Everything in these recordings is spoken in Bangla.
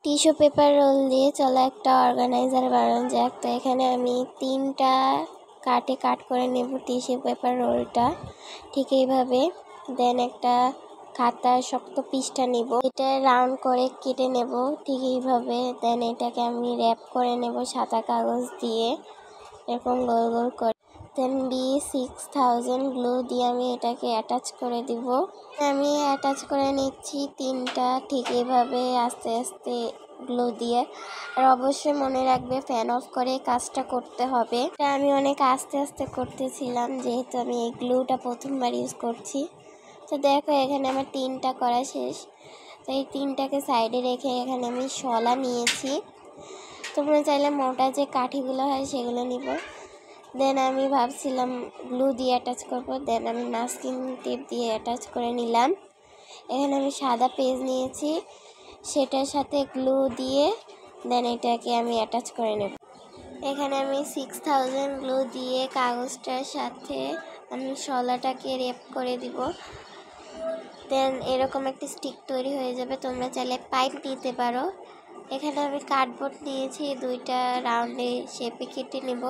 টিস্যু পেপার রোল দিয়ে চলো একটা অর্গানাইজার বানানো যাক। তো এখানে আমি 3টা কাট করে নেব টিস্যু পেপার রোলটা ঠিক এইভাবে। দেন একটা খাতার শক্ত পিসটা নেব, এটা রাউন্ড করে কেটে নেব ঠিক এইভাবে। দেন এটাকে আমি র্যাপ করে নেব সাদা কাগজ দিয়ে এরকম গোল গোল করে। দেন B6000 গ্লু দিয়ে আমি এটাকে অ্যাটাচ করে দিব। আমি অ্যাটাচ করে নিচ্ছি 3টা ঠিক এইভাবে আস্তে আস্তে গ্লু দিয়ে। আর অবশ্যই মনে রাখবে ফ্যান অফ করে কাজটা করতে হবে। এটা আমি অনেক আস্তে আস্তে করতেছিলাম যেহেতু আমি এই গ্লুটা প্রথমবার ইউজ করছি। তো দেখো এখানে আমার 3টা করা শেষ। তো এই 3টাকে সাইডে রেখে এখানে আমি শলা নিয়েছি। তোমরা চাইলে মোটা যে কাঠিগুলো হয় সেগুলো নিব। দেন আমি ভাবছিলাম গ্লু দিয়ে অ্যাটাচ করবো, দেন আমি মাস্কিং টেপ দিয়ে অ্যাটাচ করে নিলাম। এখানে আমি সাদা পেজ নিয়েছি, সেটার সাথে গ্লু দিয়ে দেন এটাকে আমি অ্যাটাচ করে নেব। এখানে আমি 6000 গ্লু দিয়ে কাগজটার সাথে আমি শলাটাকে রেপ করে দিব। দেন এরকম একটা স্টিক তৈরি হয়ে যাবে। তোমরা চাইলে পাইপ নিতে পারো। এখানে আমি কার্ডবোর্ড নিয়েছি, 2টা রাউন্ডে শেপে কেটে নেব।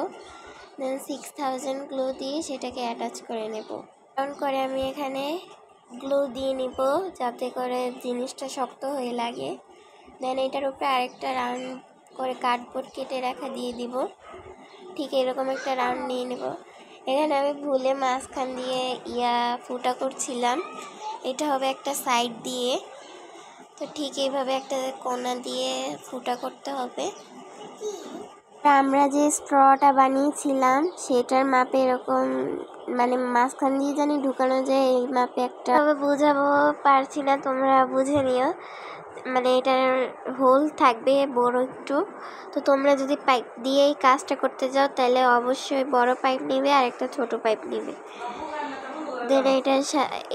দেন 6000 গ্লু দিয়ে সেটাকে অ্যাটাচ করে নেব। রাউন্ড করে আমি এখানে গ্লু দিয়ে নিব যাতে করে জিনিসটা শক্ত হয়ে লাগে। দেন এটার উপরে আরেকটা রাউন্ড করে কার্ডবোর্ড কেটে রাখা দিয়ে দিব। ঠিক এরকম একটা রাউন্ড নিয়ে নেব। এখানে আমি ভুলে মাঝখান দিয়ে ফুটা করছিলাম, এটা হবে একটা সাইড দিয়ে। তো ঠিক এইভাবে একটা কোণা দিয়ে ফুটা করতে হবে। আমরা যে স্ট্রটা বানিয়েছিলাম সেটার মাপে এরকম মানে মাঝখান দিয়ে জানি ঢুকানো যায়, এই মাপে একটা বোঝাবো পারছি না, তোমরা বুঝে নিও। মানে এটার হোল থাকবে বড় একটু। তো তোমরা যদি পাইপ দিয়ে এই কাজটা করতে যাও তাহলে অবশ্যই বড় পাইপ নেবে আর একটা ছোট পাইপ নেবে। দেন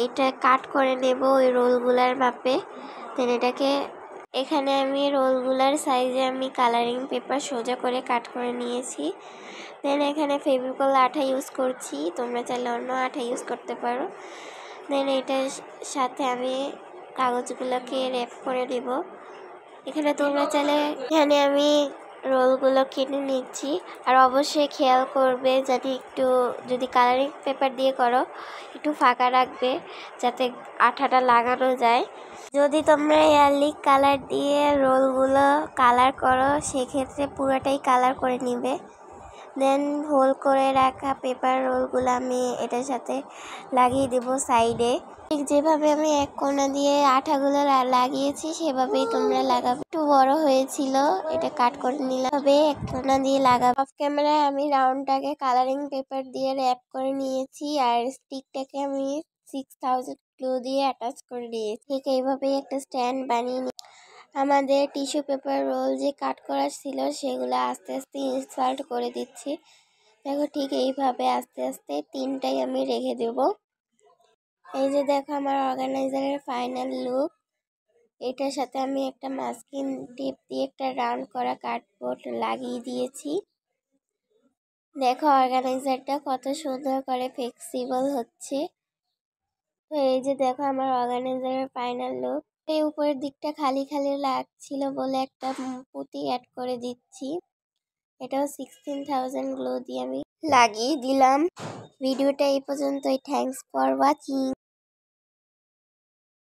এটা কাট করে নেব ওই রোলগুলার মাপে। দেন এটাকে এখানে আমি রোলগুলার সাইজে আমি কালারিং পেপার সোজা করে কাট করে নিয়েছি। দেন এখানে ফেভিকল আঠা ইউজ করছি, তোমরা চাইলে অন্য আঠা ইউজ করতে পারো। দেন এটার সাথে আমি কাগজগুলোকে র্যাপ করে দেব। এখানে তোমরা চাইলে এখানে আমি রোলগুলো কেটে নিচ্ছি। আর অবশ্যই খেয়াল করবে যাতে একটু যদি কালারিং পেপার দিয়ে করো একটু ফাঁকা রাখবে যাতে আঠাটা লাগানো যায়। যদি তোমরা এয়ারলিক কালার দিয়ে রোলগুলো কালার করো সেক্ষেত্রে পুরোটাই কালার করে নিবে। দেন হোল করে রাখা পেপার রোলগুলো আমি এটার সাথে লাগিয়ে দেব সাইডে। ঠিক যেভাবে আমি এক কোণা দিয়ে আঠাগুলো লাগিয়েছি সেভাবেই তোমরা লাগাবে। একটু বড় হয়েছিল, এটা কাট করে নিলাম, তবে এক কোণা দিয়ে লাগাবো। অফ ক্যামেরায় আমি রাউন্ডটাকে কালারিং পেপার দিয়ে র্যাপ করে নিয়েছি আর স্টিকটাকে আমি 6000 গ্লু দিয়ে অ্যাটাচ করে নিয়েছি। ঠিক এইভাবেই একটা স্ট্যান্ড বানিয়ে আমাদের টিস্যু পেপার রোল যে কাট করা ছিল সেগুলো আস্তে আস্তে ইনসার্ট করে দিচ্ছি। দেখো ঠিক এইভাবে আস্তে আস্তে 3টাই আমি রেখে দেব। এই যে দেখো আমার অর্গানাইজারের ফাইনাল লুক। এটার সাথে আমি একটা মাস্কিং টেপ দিয়ে একটা রাউন্ড করা কার্ডবোর্ড লাগিয়ে দিয়েছি। দেখো অর্গানাইজারটা কত সুন্দর করে ফ্লেক্সিবল হচ্ছে। তো এই যে দেখো আমার অর্গানাইজারের ফাইনাল লুক। এই উপরের দিকটা খালি খালি লাগছিল বলে একটা পুঁতি অ্যাড করে দিচ্ছি। এটাও 16000 গ্লু দিয়ে আমি লাগিয়ে দিলাম। ভিডিওটা এই পর্যন্তই। Thanks for watching.